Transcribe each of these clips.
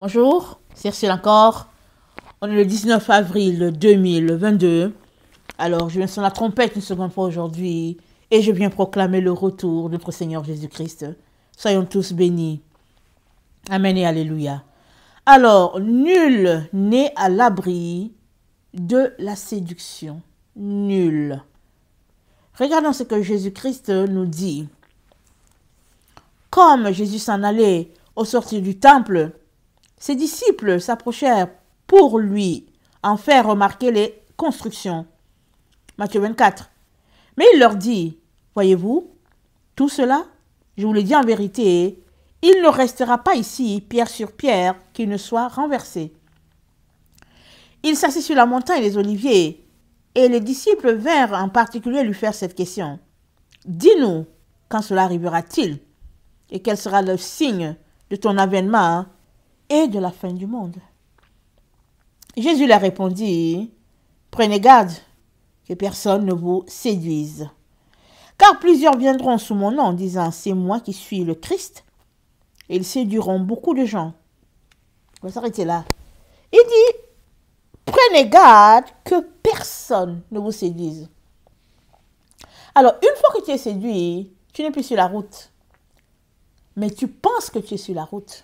Bonjour, c'est Cyril encore. On est le 19 avril 2022. Alors, je viens sur la trompette une seconde fois aujourd'hui et je viens proclamer le retour de notre Seigneur Jésus-Christ. Soyons tous bénis. Amen et alléluia. Alors, nul n'est à l'abri de la séduction. Nul. Regardons ce que Jésus-Christ nous dit. Comme Jésus s'en allait au sortir du temple, ses disciples s'approchèrent pour lui en faire remarquer les constructions. Matthieu 24. Mais il leur dit, voyez-vous, tout cela, je vous le dis en vérité, il ne restera pas ici, pierre sur pierre, qui ne soit renversé. Il s'assit sur la montagne des Oliviers, et les disciples vinrent en particulier lui faire cette question. Dis-nous, quand cela arrivera-t-il, et quel sera le signe de ton avènement et de la fin du monde? Jésus leur répondit, prenez garde que personne ne vous séduise. Car plusieurs viendront sous mon nom, disant, c'est moi qui suis le Christ. Et ils séduiront beaucoup de gens. On va s'arrêter là. Il dit, prenez garde que personne ne vous séduise. Alors, une fois que tu es séduit, tu n'es plus sur la route. Mais tu penses que tu es sur la route.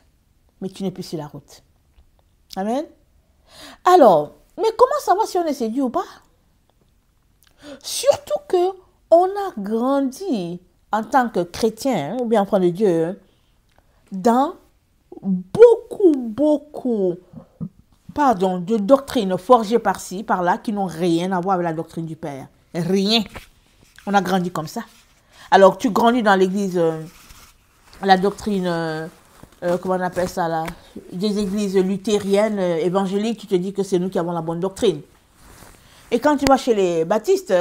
Mais tu n'es plus sur la route. Amen. Alors, mais comment savoir si on est séduit ou pas? Surtout que on a grandi en tant que chrétien, ou bien enfant de Dieu, dans beaucoup de doctrines forgées par-ci, par-là, qui n'ont rien à voir avec la doctrine du Père. Rien. On a grandi comme ça. Alors, tu grandis dans l'église, la doctrine, comment on appelle ça là, des églises luthériennes, évangéliques, tu te dis que c'est nous qui avons la bonne doctrine. Et quand tu vas chez les baptistes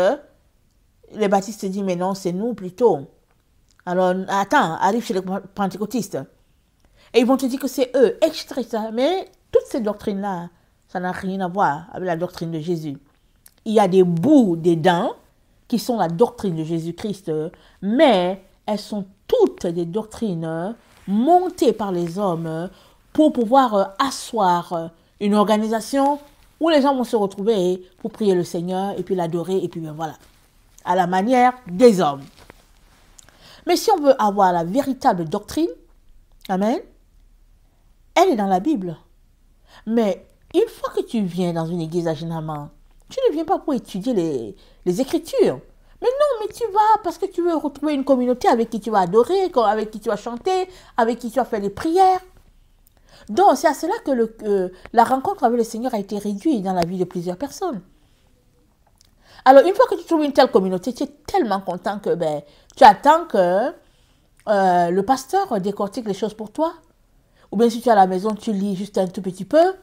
disent, mais non, c'est nous plutôt. Alors, attends, arrive chez les pentecôtistes. Et ils vont te dire que c'est eux, etc. Mais toutes ces doctrines-là, ça n'a rien à voir avec la doctrine de Jésus. Il y a des bouts dedans qui sont la doctrine de Jésus-Christ, mais elles sont toutes des doctrines montées par les hommes pour pouvoir asseoir une organisation où les gens vont se retrouver pour prier le Seigneur et puis l'adorer et puis bien voilà, à la manière des hommes. Mais si on veut avoir la véritable doctrine, amen, elle est dans la Bible. Mais une fois que tu viens dans une église généralement, tu ne viens pas pour étudier les Écritures. Mais non, mais tu vas parce que tu veux retrouver une communauté avec qui tu vas adorer, avec qui tu vas chanter, avec qui tu vas faire des prières. Donc, c'est à cela que la rencontre avec le Seigneur a été réduite dans la vie de plusieurs personnes. Alors, une fois que tu trouves une telle communauté, tu es tellement content que tu attends que le pasteur décortique les choses pour toi. Ou bien si tu es à la maison, tu lis juste un tout petit peu.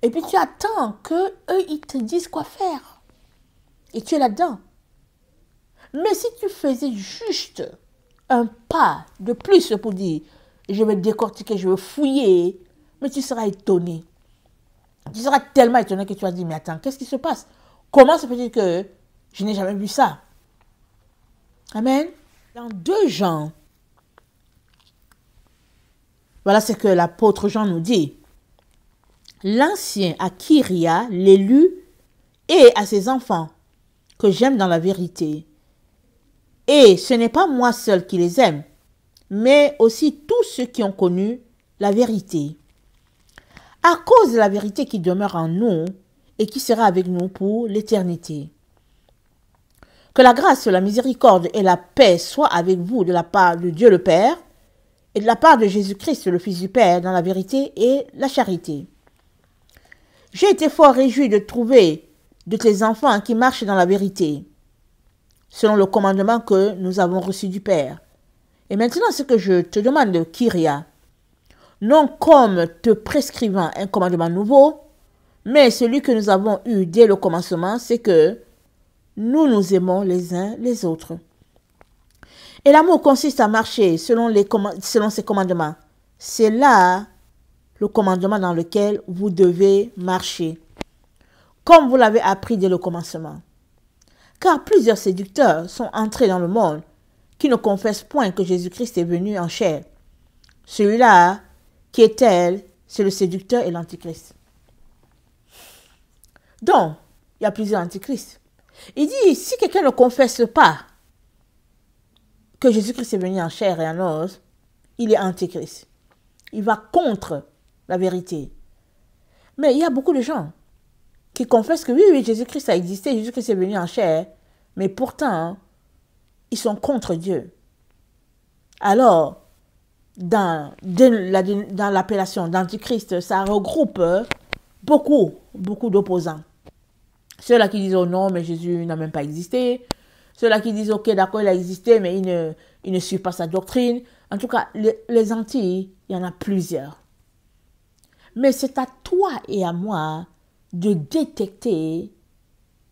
Et puis, tu attends qu'eux, ils te disent quoi faire. Et tu es là-dedans. Mais si tu faisais juste un pas de plus pour dire, je vais décortiquer, je vais fouiller, mais tu seras étonné. Tu seras tellement étonné que tu vas dire, mais attends, qu'est-ce qui se passe? Comment se fait-il que je n'ai jamais vu ça? Amen. Dans 2 Jean, voilà ce que l'apôtre Jean nous dit. L'ancien à Kyria, l'élu, et à ses enfants, que j'aime dans la vérité. Et ce n'est pas moi seul qui les aime, mais aussi tous ceux qui ont connu la vérité. À cause de la vérité qui demeure en nous et qui sera avec nous pour l'éternité. Que la grâce, la miséricorde et la paix soient avec vous de la part de Dieu le Père et de la part de Jésus-Christ, le Fils du Père, dans la vérité et la charité. J'ai été fort réjoui de trouver de tes enfants qui marchent dans la vérité, selon le commandement que nous avons reçu du Père. Et maintenant, ce que je te demande, Kyria, non comme te prescrivant un commandement nouveau, mais celui que nous avons eu dès le commencement, c'est que nous nous aimons les uns les autres. Et l'amour consiste à marcher selon ses commandements. C'est là le commandement dans lequel vous devez marcher, comme vous l'avez appris dès le commencement. Car plusieurs séducteurs sont entrés dans le monde qui ne confessent point que Jésus-Christ est venu en chair. Celui-là qui est tel, c'est le séducteur et l'antichrist. Donc, il y a plusieurs antichrists. Il dit, si quelqu'un ne confesse pas que Jésus-Christ est venu en chair et en os, il est antichrist. Il va contre la vérité. Mais il y a beaucoup de gens qui confessent que oui, Jésus-Christ a existé, Jésus-Christ est venu en chair, mais pourtant, ils sont contre Dieu. Alors, dans l'appellation d'antichrist, ça regroupe beaucoup d'opposants. Ceux-là qui disent, oh non, mais Jésus n'a même pas existé. Ceux-là qui disent, ok, d'accord, il a existé, mais il ne suit pas sa doctrine. En tout cas, les anti, il y en a plusieurs. Mais c'est à toi et à moi de détecter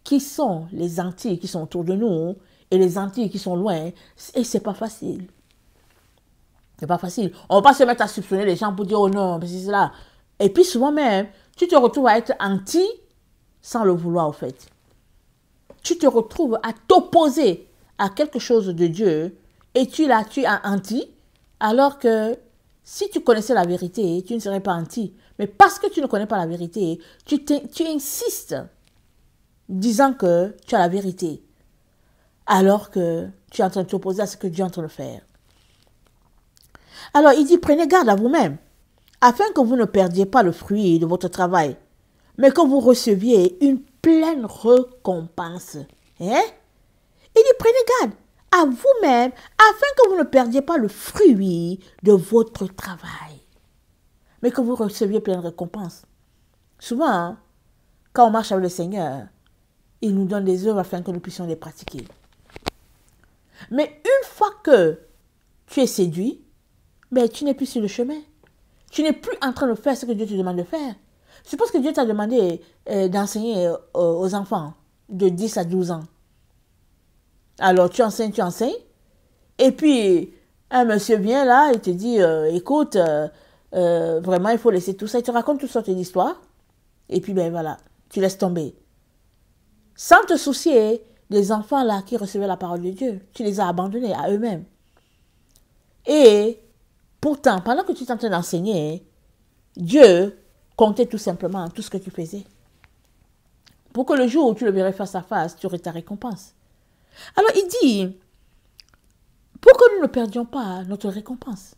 qui sont les anti qui sont autour de nous et les anti qui sont loin. Et c'est pas facile. C'est pas facile. On va pas se mettre à soupçonner les gens pour dire, oh non, mais c'est cela. Et puis souvent même, tu te retrouves à être anti sans le vouloir au fait. Tu te retrouves à t'opposer à quelque chose de Dieu et tu es anti, alors que si tu connaissais la vérité, tu ne serais pas anti. Mais parce que tu ne connais pas la vérité, tu insistes disant que tu as la vérité, alors que tu es en train de t'opposer à ce que Dieu est en train de faire. Alors il dit, prenez garde à vous-même, afin que vous ne perdiez pas le fruit de votre travail, mais que vous receviez une pleine récompense. Hein? Il dit, prenez garde à vous-même, afin que vous ne perdiez pas le fruit de votre travail, mais que vous receviez pleine récompense. Souvent, hein, quand on marche avec le Seigneur, il nous donne des œuvres afin que nous puissions les pratiquer. Mais une fois que tu es séduit, mais tu n'es plus sur le chemin. Tu n'es plus en train de faire ce que Dieu te demande de faire. Suppose que Dieu t'a demandé d'enseigner aux enfants de 10 à 12 ans. Alors, tu enseignes. Et puis, un monsieur vient là et te dit, écoute, vraiment, il faut laisser tout ça. Il te raconte toutes sortes d'histoires. Et puis, ben voilà, tu laisses tomber. Sans te soucier des enfants là qui recevaient la parole de Dieu. Tu les as abandonnés à eux-mêmes. Et pourtant, pendant que tu es en train d'enseigner, Dieu comptait tout simplement tout ce que tu faisais. Pour que le jour où tu le verrais face à face, tu aurais ta récompense. Alors il dit, pour que nous ne perdions pas notre récompense.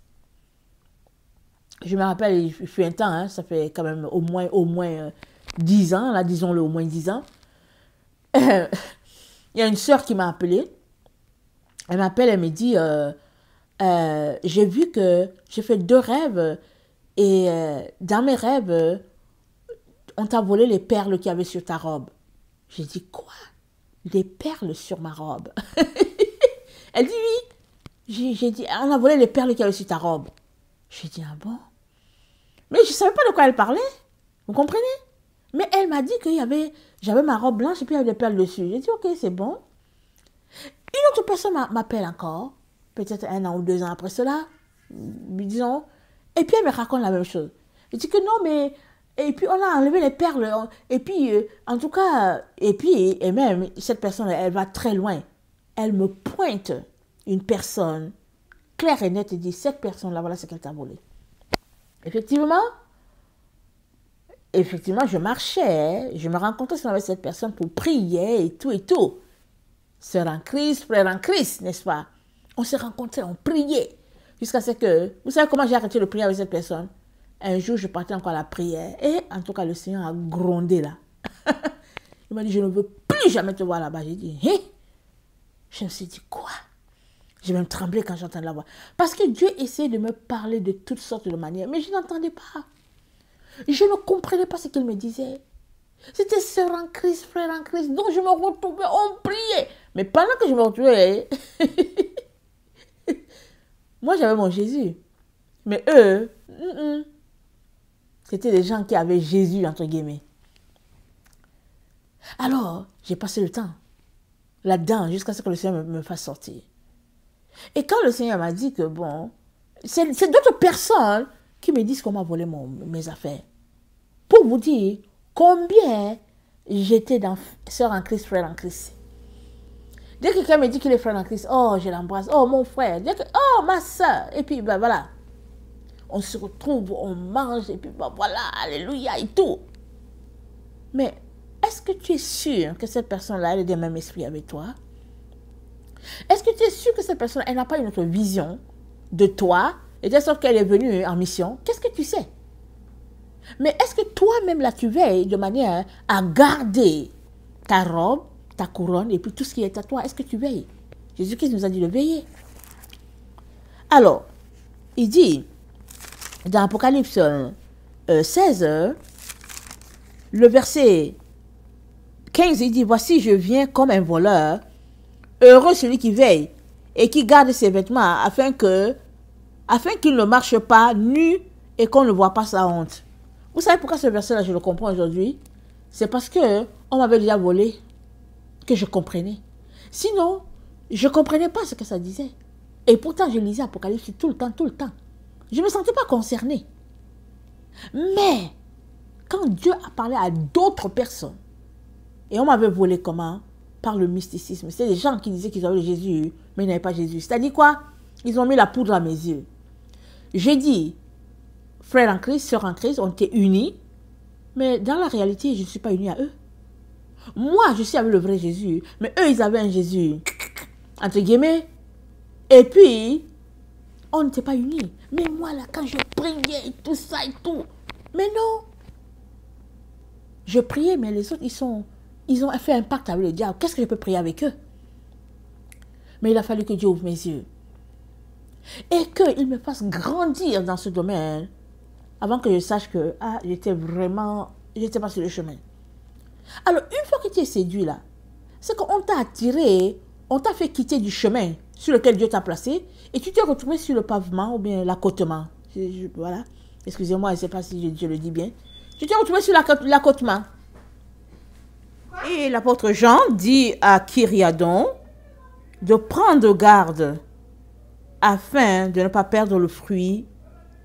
Je me rappelle, il fut un temps, hein, ça fait quand même au moins 10 ans, là disons-le au moins 10 ans. Il y a une sœur qui m'a appelée. Elle m'appelle, elle me dit, j'ai vu que j'ai fait 2 rêves et dans mes rêves, on t'a volé les perles qu'il y avait sur ta robe. J'ai dit, quoi? Des perles sur ma robe? Elle dit, oui. J'ai dit, on a volé les perles qu'il y avait sur ta robe. J'ai dit, ah bon? Mais je ne savais pas de quoi elle parlait. Vous comprenez? Mais elle m'a dit que j'avais ma robe blanche et puis il y avait des perles dessus. J'ai dit, ok, c'est bon. Une autre personne m'appelle encore, peut-être 1 an ou 2 ans après cela, disons, et puis elle me raconte la même chose. Elle dit que non, mais, et puis on a enlevé les perles, et puis, en tout cas, et même, cette personne, elle va très loin. Elle me pointe une personne claire et nette et dit, cette personne-là, voilà ce qu'elle t'a volé. Effectivement, je marchais, je me rencontrais avec cette personne pour prier et tout. Sœur en Christ, frère en Christ, n'est-ce pas? On s'est rencontrés, on priait. Jusqu'à ce que... Vous savez comment j'ai arrêté de prier avec cette personne? Un jour, je partais encore à la prière. Et en tout cas, le Seigneur a grondé là. Il m'a dit, je ne veux plus jamais te voir là-bas. J'ai dit, hein? Je me suis dit, quoi? J'ai même tremblé quand j'entendais la voix. Parce que Dieu essayait de me parler de toutes sortes de manières. Mais je n'entendais pas. Je ne comprenais pas ce qu'il me disait. C'était sœur en Christ, frère en Christ. Donc je me retrouvais, on priait. Mais pendant que je me retrouvais, moi j'avais mon Jésus. Mais eux, c'était des gens qui avaient Jésus, entre guillemets. Alors, j'ai passé le temps là-dedans jusqu'à ce que le Seigneur me fasse sortir. Et quand le Seigneur m'a dit que bon, c'est d'autres personnes qui me disent qu'on m'a volé mes affaires. Pour vous dire combien j'étais dans sœur en Christ, frère en Christ. Dès que quelqu'un me dit qu'il est frère en Christ, oh, je l'embrasse, oh, mon frère. Dès que, oh, ma soeur. Et puis, ben voilà. on se retrouve, on mange, et puis bah, voilà, alléluia et tout. Mais est-ce que tu es sûr que cette personne-là, elle est du même esprit avec toi? Est-ce que tu es sûr que cette personne, elle n'a pas une autre vision de toi, et de sorte qu'elle est venue en mission? Qu'est-ce que tu sais? Mais est-ce que toi-même, là, tu veilles de manière à garder ta robe, ta couronne, et puis tout ce qui est à toi? Est-ce que tu veilles? Jésus-Christ nous a dit de veiller. Alors, il dit, dans Apocalypse 16, le verset 15, il dit, voici, je viens comme un voleur. Heureux celui qui veille et qui garde ses vêtements afin qu'il ne marche pas nu et qu'on ne voit pas sa honte. Vous savez pourquoi ce verset-là, je le comprends aujourd'hui? C'est parce que on m'avait déjà volé, que je comprenais. Sinon, je ne comprenais pas ce que ça disait. Et pourtant, je lisais Apocalypse tout le temps, tout le temps. Je ne me sentais pas concernée. Mais, quand Dieu a parlé à d'autres personnes, et on m'avait volé comment? Par le mysticisme. C'est des gens qui disaient qu'ils avaient Jésus, mais ils n'avaient pas Jésus. C'est-à-dire quoi? Ils ont mis la poudre à mes yeux. J'ai dit, frères en Christ, sœurs en Christ, on était unis, mais dans la réalité, je ne suis pas unie à eux. Moi, je suis avec le vrai Jésus, mais eux, ils avaient un Jésus, entre guillemets, et puis, on n'était pas unis. Mais moi, là, quand je priais et tout ça et tout, mais non. Je priais, mais les autres, ils ont fait un pacte avec le diable. Qu'est-ce que je peux prier avec eux? Mais il a fallu que Dieu ouvre mes yeux. Et qu'il me fasse grandir dans ce domaine, avant que je sache que, j'étais pas sur le chemin. Alors, une fois que tu es séduit là, c'est qu'on t'a attiré, on t'a fait quitter du chemin sur lequel Dieu t'a placé, et tu t'es retrouvé sur le pavement ou bien l'accotement. Voilà. Excusez-moi, je ne sais pas si je le dis bien. Tu t'es retrouvé sur l'accotement. Et l'apôtre Jean dit à Kyriadon de prendre garde afin de ne pas perdre le fruit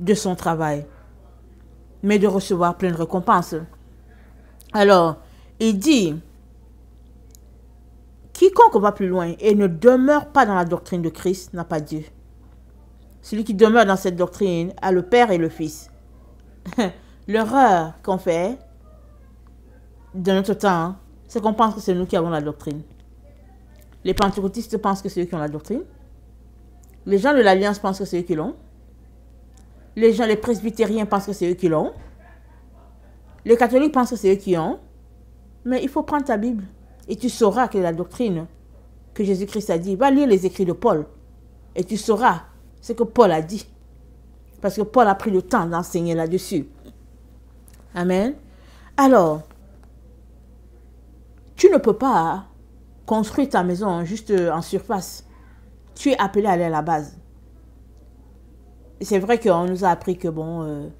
de son travail, mais de recevoir pleine récompense. Alors, il dit, quiconque va plus loin et ne demeure pas dans la doctrine de Christ n'a pas Dieu. Celui qui demeure dans cette doctrine a le Père et le Fils. L'erreur qu'on fait de notre temps, c'est qu'on pense que c'est nous qui avons la doctrine. Les pentecôtistes pensent que c'est eux qui ont la doctrine. Les gens de l'Alliance pensent que c'est eux qui l'ont. Les presbytériens pensent que c'est eux qui l'ont. Les catholiques pensent que c'est eux qui ont. Mais il faut prendre ta Bible et tu sauras quelle est la doctrine que Jésus-Christ a dit. Va lire les écrits de Paul et tu sauras ce que Paul a dit. Parce que Paul a pris le temps d'enseigner là-dessus. Amen. Alors, tu ne peux pas construire ta maison juste en surface. Tu es appelé à aller à la base. C'est vrai qu'on nous a appris que bon,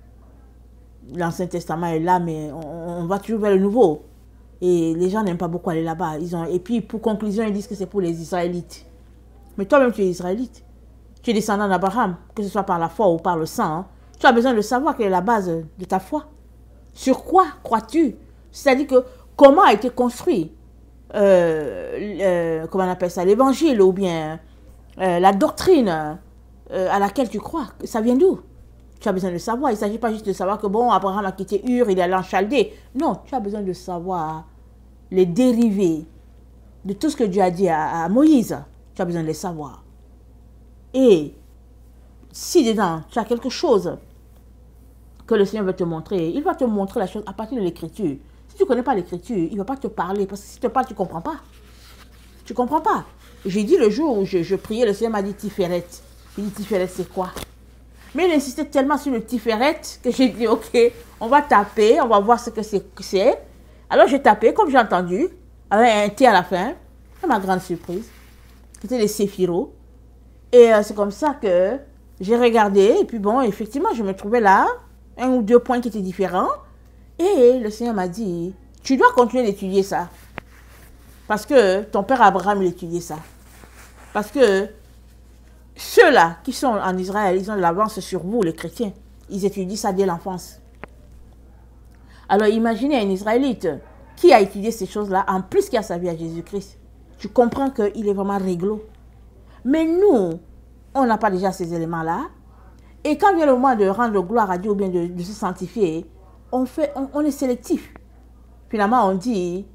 l'Ancien Testament est là, mais on va toujours vers le Nouveau. Et les gens n'aiment pas beaucoup aller là-bas. Et puis, pour conclusion, ils disent que c'est pour les Israélites. Mais toi-même, tu es Israélite. Tu es descendant d'Abraham, que ce soit par la foi ou par le sang. Hein. Tu as besoin de savoir quelle est la base de ta foi. Sur quoi crois-tu? C'est-à-dire que comment a été construit, comment on appelle ça, l'évangile ou bien la doctrine à laquelle tu crois. Ça vient d'où? Tu as besoin de savoir. Il ne s'agit pas juste de savoir que bon, Abraham a quitté Ur, il est allé en Chaldée. Non, tu as besoin de savoir les dérivés de tout ce que Dieu a dit à Moïse. Tu as besoin de les savoir. Et si dedans, tu as quelque chose que le Seigneur veut te montrer, il va te montrer la chose à partir de l'Écriture. Si tu ne connais pas l'Écriture, il ne va pas te parler. Parce que si tu te parle, tu ne comprends pas. Tu ne comprends pas. J'ai dit le jour où je priais, le Seigneur m'a dit Tiferet. Il dit Tiferet, c'est quoi? Mais il insistait tellement sur le Tiferet que j'ai dit, ok, on va taper, on va voir ce que c'est. Alors j'ai tapé, comme j'ai entendu, avec un T à la fin. C'est ma grande surprise. C'était les Séphiro. Et c'est comme ça que j'ai regardé. Et puis bon, effectivement, je me trouvais là, un ou deux points qui étaient différents. Et le Seigneur m'a dit, tu dois continuer d'étudier ça. Parce que ton père Abraham, il étudiait ça. Parce que ceux-là qui sont en Israël, ils ont de l'avance sur vous, les chrétiens. Ils étudient ça dès l'enfance. Alors imaginez un Israélite qui a étudié ces choses-là, en plus qui a servi à Jésus-Christ. Tu comprends qu'il est vraiment réglo. Mais nous, on n'a pas déjà ces éléments-là. Et quand vient le moment de rendre gloire à Dieu ou bien de se sanctifier, on est sélectif. Finalement, on dit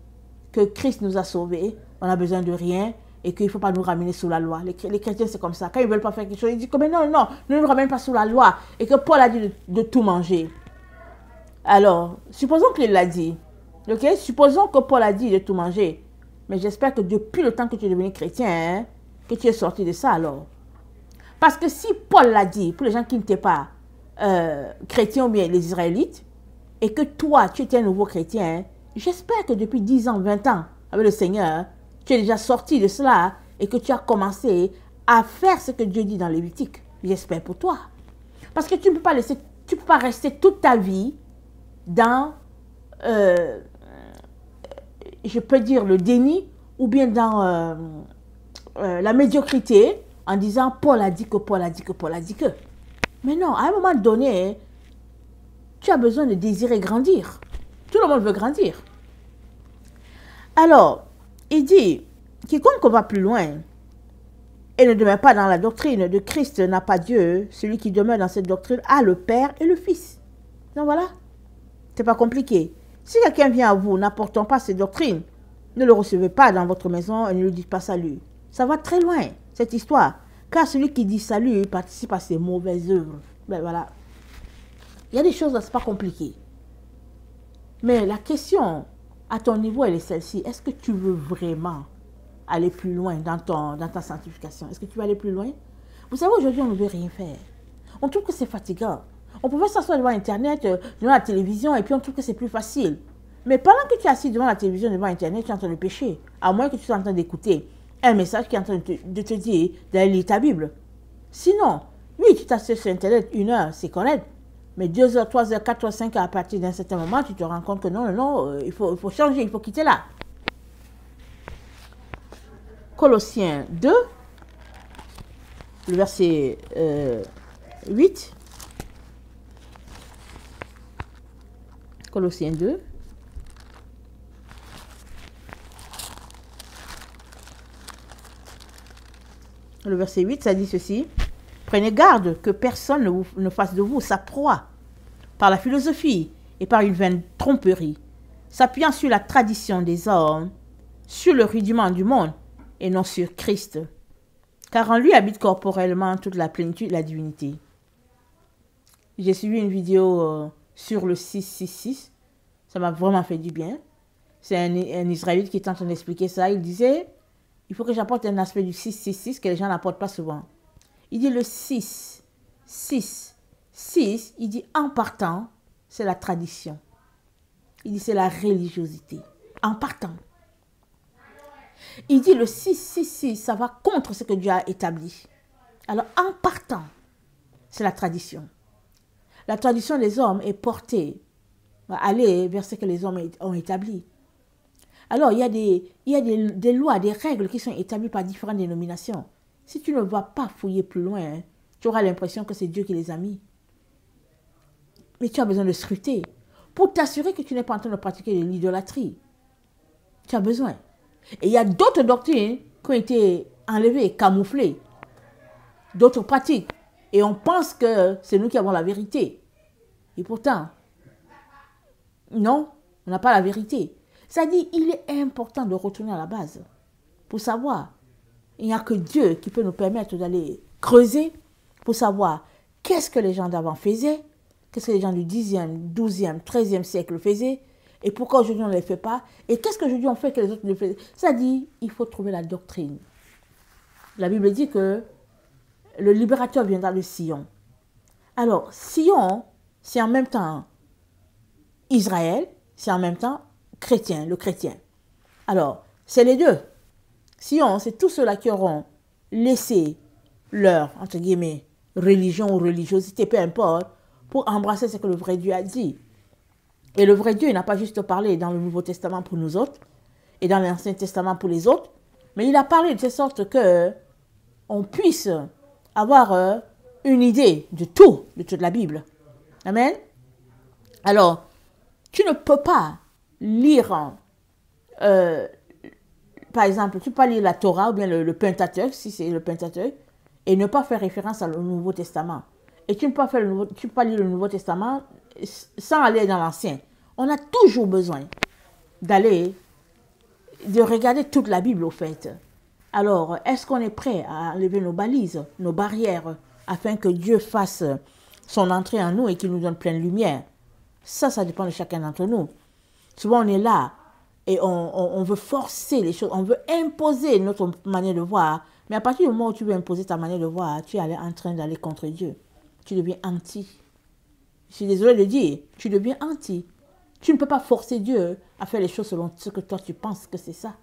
que Christ nous a sauvés, on n'a besoin de rien et qu'il ne faut pas nous ramener sous la loi. Les chrétiens, c'est comme ça. Quand ils ne veulent pas faire quelque chose, ils disent que mais non, non, ne nous ramène pas sous la loi. Et que Paul a dit de tout manger. Alors, supposons qu'il l'a dit. Ok? Supposons que Paul a dit de tout manger. Mais j'espère que depuis le temps que tu es devenu chrétien, hein, que tu es sorti de ça alors. Parce que si Paul l'a dit, pour les gens qui n'étaient pas chrétiens ou bien les Israélites, et que toi, tu étais un nouveau chrétien, hein, j'espère que depuis 10 ans, 20 ans, avec le Seigneur, tu es déjà sorti de cela et que tu as commencé à faire ce que Dieu dit dans Lévitique. J'espère pour toi. Parce que tu ne peux pas tu peux pas rester toute ta vie dans, je peux dire, le déni ou bien dans la médiocrité en disant Paul a dit que, Paul a dit que, Paul a dit que. Mais non, à un moment donné, tu as besoin de désirer grandir. Tout le monde veut grandir. Alors, il dit, quiconque va plus loin et ne demeure pas dans la doctrine de Christ n'a pas Dieu. Celui qui demeure dans cette doctrine a le Père et le Fils. Donc voilà, c'est pas compliqué. Si quelqu'un vient à vous n'apportant pas cette doctrine, ne le recevez pas dans votre maison et ne lui dites pas salut. Ça va très loin, cette histoire. Car celui qui dit salut participe à ses mauvaises œuvres. Ben voilà. Il y a des choses, c'est pas compliqué. Mais la question, à ton niveau, elle est celle-ci. Est-ce que tu veux vraiment aller plus loin dans ta sanctification? Est-ce que tu veux aller plus loin? Vous savez, aujourd'hui, on ne veut rien faire. On trouve que c'est fatigant. On pouvait s'asseoir devant Internet, devant la télévision, et puis on trouve que c'est plus facile. Mais pendant que tu es assis devant la télévision, devant Internet, tu es en train de pécher. À moins que tu sois en train d'écouter un message qui est en train de te dire d'aller lire ta Bible. Sinon, oui, tu t'assieds sur Internet 1 heure, c'est correct. Mais 2 heures, 3 heures, 4 heures, 5 heures, à partir d'un certain moment, tu te rends compte que non, non, il faut changer, il faut quitter là. Colossiens 2, le verset 8. Colossiens 2. Le verset 8, ça dit ceci. Prenez garde que personne ne fasse de vous sa proie par la philosophie et par une vaine tromperie, s'appuyant sur la tradition des hommes, sur le rudiment du monde et non sur Christ. Car en lui habite corporellement toute la plénitude de la divinité. J'ai suivi une vidéo sur le 666. Ça m'a vraiment fait du bien. C'est un Israélite qui est en train d'expliquer ça. Il disait, il faut que j'apporte un aspect du 666 que les gens n'apportent pas souvent. Il dit le 6, il dit en partant, c'est la tradition. Il dit c'est la religiosité. En partant. Il dit le 6, ça va contre ce que Dieu a établi. Alors en partant, c'est la tradition. La tradition des hommes est portée à aller vers ce que les hommes ont établi. Alors il y a des lois, des règles qui sont établies par différentes dénominations. Si tu ne vas pas fouiller plus loin, hein, tu auras l'impression que c'est Dieu qui les a mis. Mais tu as besoin de scruter pour t'assurer que tu n'es pas en train de pratiquer de l'idolâtrie. Tu as besoin. Et il y a d'autres doctrines qui ont été enlevées, camouflées. D'autres pratiques. Et on pense que c'est nous qui avons la vérité. Et pourtant, non, on n'a pas la vérité. Ça dit, il est important de retourner à la base pour savoir. Il n'y a que Dieu qui peut nous permettre d'aller creuser pour savoir qu'est-ce que les gens d'avant faisaient, qu'est-ce que les gens du 10e, 12e, 13e siècle faisaient, et pourquoi aujourd'hui on ne les fait pas, et qu'est-ce qu'aujourd'hui on fait que les autres ne faisaient. Ça dit, il faut trouver la doctrine. La Bible dit que le libérateur viendra de Sion. Alors, Sion, c'est en même temps Israël, c'est en même temps chrétien, le chrétien. Alors, c'est les deux. Sion, c'est tous ceux-là qui auront laissé leur, entre guillemets, religion ou religiosité, peu importe, pour embrasser ce que le vrai Dieu a dit. Et le vrai Dieu, il n'a pas juste parlé dans le Nouveau Testament pour nous autres, et dans l'Ancien Testament pour les autres, mais il a parlé de telle sorte que on puisse avoir une idée de tout, de toute la Bible. Amen. Alors, tu ne peux pas lire par exemple, tu peux pas lire la Torah ou bien le Pentateuque, si c'est le Pentateuque, et ne pas faire référence au Nouveau Testament. Et tu ne peux pas tu peux pas lire le Nouveau Testament sans aller dans l'Ancien. On a toujours besoin de regarder toute la Bible au fait. Alors, est-ce qu'on est prêt à lever nos balises, nos barrières, afin que Dieu fasse son entrée en nous et qu'il nous donne pleine lumière? Ça dépend de chacun d'entre nous. Souvent, on est là et on veut forcer les choses, on veut imposer notre manière de voir. Mais à partir du moment où tu veux imposer ta manière de voir, tu es en train d'aller contre Dieu. Tu deviens anti. Je suis désolée de dire, tu deviens anti. Tu ne peux pas forcer Dieu à faire les choses selon ce que toi tu penses que c'est ça.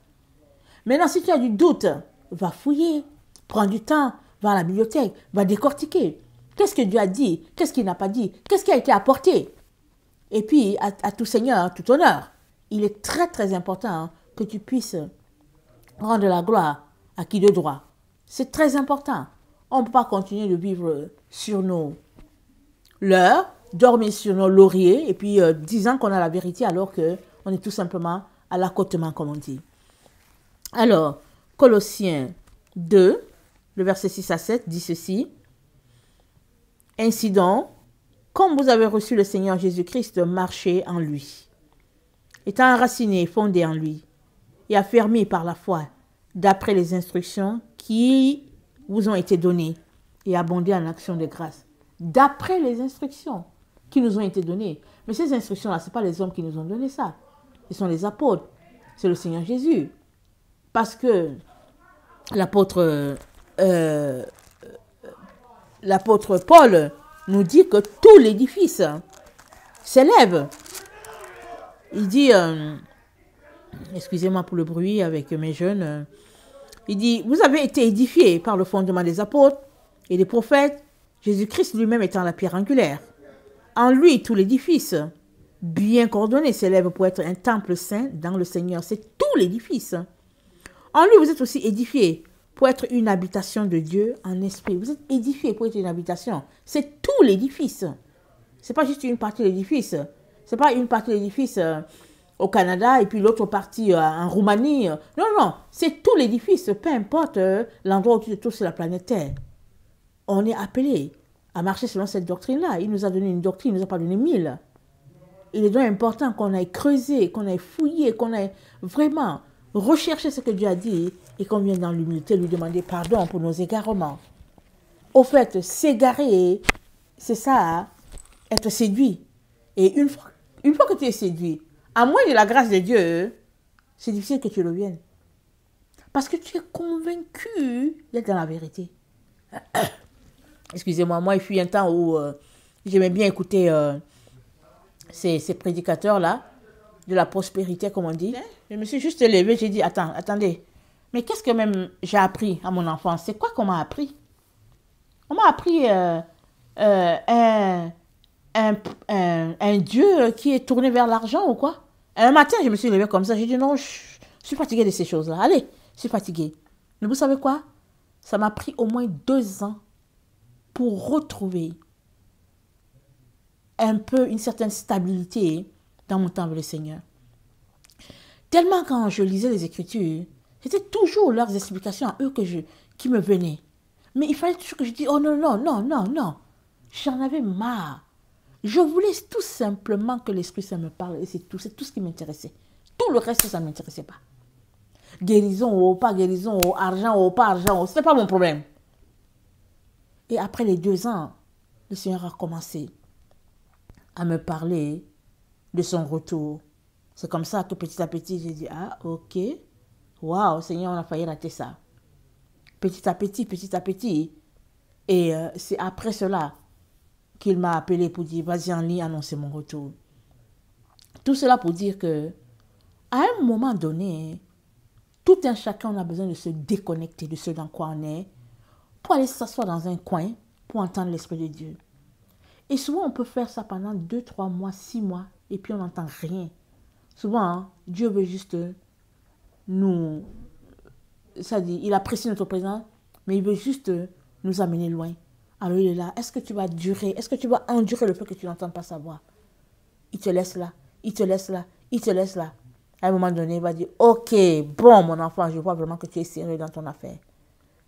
Maintenant, si tu as du doute, va fouiller, prends du temps, va à la bibliothèque, va décortiquer. Qu'est-ce que Dieu a dit? Qu'est-ce qu'il n'a pas dit? Qu'est-ce qui a été apporté? Et puis, à tout Seigneur, tout honneur, il est très très important que tu puisses rendre la gloire à qui de droit. C'est très important. On ne peut pas continuer de vivre sur nos leurres, dormir sur nos lauriers et puis disant qu'on a la vérité alors qu'on est tout simplement à l'accotement, comme on dit. Alors, Colossiens 2, le verset 6 à 7 dit ceci. Ainsi donc, comme vous avez reçu le Seigneur Jésus-Christ, marchez en lui. Étant enraciné, fondé en lui et affermi par la foi, d'après les instructions qui vous ont été données et abondez en action de grâce. D'après les instructions qui nous ont été données. Mais ces instructions-là, ce n'est pas les hommes qui nous ont donné ça. Ce sont les apôtres. C'est le Seigneur Jésus. Parce que l'apôtre Paul nous dit que tout l'édifice s'élève. Il dit, excusez-moi pour le bruit avec mes jeunes, il dit, vous avez été édifiés par le fondement des apôtres et des prophètes, Jésus-Christ lui-même étant la pierre angulaire. En lui, tout l'édifice, bien coordonné, s'élève pour être un temple saint dans le Seigneur. C'est tout l'édifice. En lui, vous êtes aussi édifiés pour être une habitation de Dieu en esprit. Vous êtes édifiés pour être une habitation. C'est tout l'édifice. Ce n'est pas juste une partie de l'édifice. Ce n'est pas une partie de l'édifice au Canada et puis l'autre partie en Roumanie. Non, non, c'est tout l'édifice, peu importe l'endroit où tu te trouves sur la planète Terre. On est appelé à marcher selon cette doctrine-là. Il nous a donné une doctrine, il ne nous a pas donné 1000. Il est donc important qu'on aille creuser, qu'on aille fouiller, qu'on aille vraiment rechercher ce que Dieu a dit et qu'on vienne dans l'humilité lui demander pardon pour nos égarements. Au fait, s'égarer, c'est ça, être séduit. Et une fois que tu es séduit, à moins de la grâce de Dieu, c'est difficile que tu reviennes. Parce que tu es convaincu d'être dans la vérité. Excusez-moi, moi, il fut un temps où j'aimais bien écouter ces prédicateurs-là, de la prospérité, comme on dit. Je me suis juste levée, j'ai dit, attendez, mais qu'est-ce que même j'ai appris à mon enfance? C'est quoi qu'on m'a appris? On m'a appris un Dieu qui est tourné vers l'argent ou quoi? Un matin, je me suis levée comme ça, j'ai dit, non, je suis fatiguée de ces choses-là. Allez, je suis fatiguée. Mais vous savez quoi? Ça m'a pris au moins 2 ans pour retrouver un peu une certaine stabilité dans mon temps avec le Seigneur. Tellement quand je lisais les Écritures, c'était toujours leurs explications à eux qui me venaient. Mais il fallait toujours que je dise, oh non, non, non, non, non. J'en avais marre. Je voulais tout simplement que l'Esprit Saint me parle et c'est tout ce qui m'intéressait. Tout le reste, ça ne m'intéressait pas. Guérison ou pas guérison, ou argent ou pas argent, ce n'est pas mon problème. Et après les 2 ans, le Seigneur a commencé à me parler de son retour. C'est comme ça que petit à petit, j'ai dit, ah, ok, waouh, Seigneur, on a failli rater ça. Petit à petit. Et c'est après cela qu'il m'a appelé pour dire, vas-y en ligne, annoncer mon retour. Tout cela pour dire que, à un moment donné, tout un chacun a besoin de se déconnecter de ce dans quoi on est, pour aller s'asseoir dans un coin, pour entendre l'Esprit de Dieu. Et souvent, on peut faire ça pendant 2, 3 mois, 6 mois, et puis on n'entend rien. Souvent, Dieu veut juste nous... Ça dit, il apprécie notre présence, mais il veut juste nous amener loin. Alors il est là. Est-ce que tu vas durer? Est-ce que tu vas endurer le fait que tu n'entends pas sa voix? Il te laisse là. Il te laisse là. Il te laisse là. À un moment donné, il va dire, ok, bon, mon enfant, je vois vraiment que tu es sérieux dans ton affaire.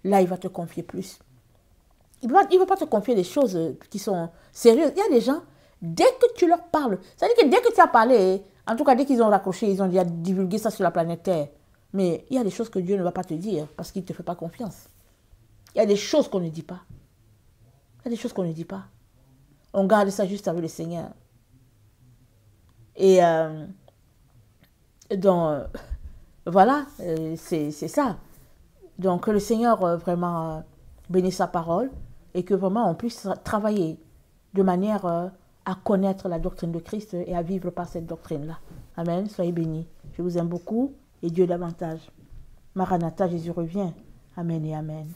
Là, il va te confier plus. il veut pas te confier des choses qui sont sérieuses. Il y a des gens, dès que tu leur parles, ça veut dire que dès que tu as parlé, en tout cas dès qu'ils ont raccroché, ils ont déjà divulgué ça sur la planète Terre. Mais il y a des choses que Dieu ne va pas te dire parce qu'il ne te fait pas confiance. Il y a des choses qu'on ne dit pas. Il y a des choses qu'on ne dit pas. On garde ça juste avec le Seigneur. Et donc, voilà, c'est ça. Donc, que le Seigneur vraiment bénisse sa parole et que vraiment on puisse travailler de manière à connaître la doctrine de Christ et à vivre par cette doctrine-là. Amen. Soyez bénis. Je vous aime beaucoup et Dieu davantage. Maranatha, Jésus revient. Amen et amen.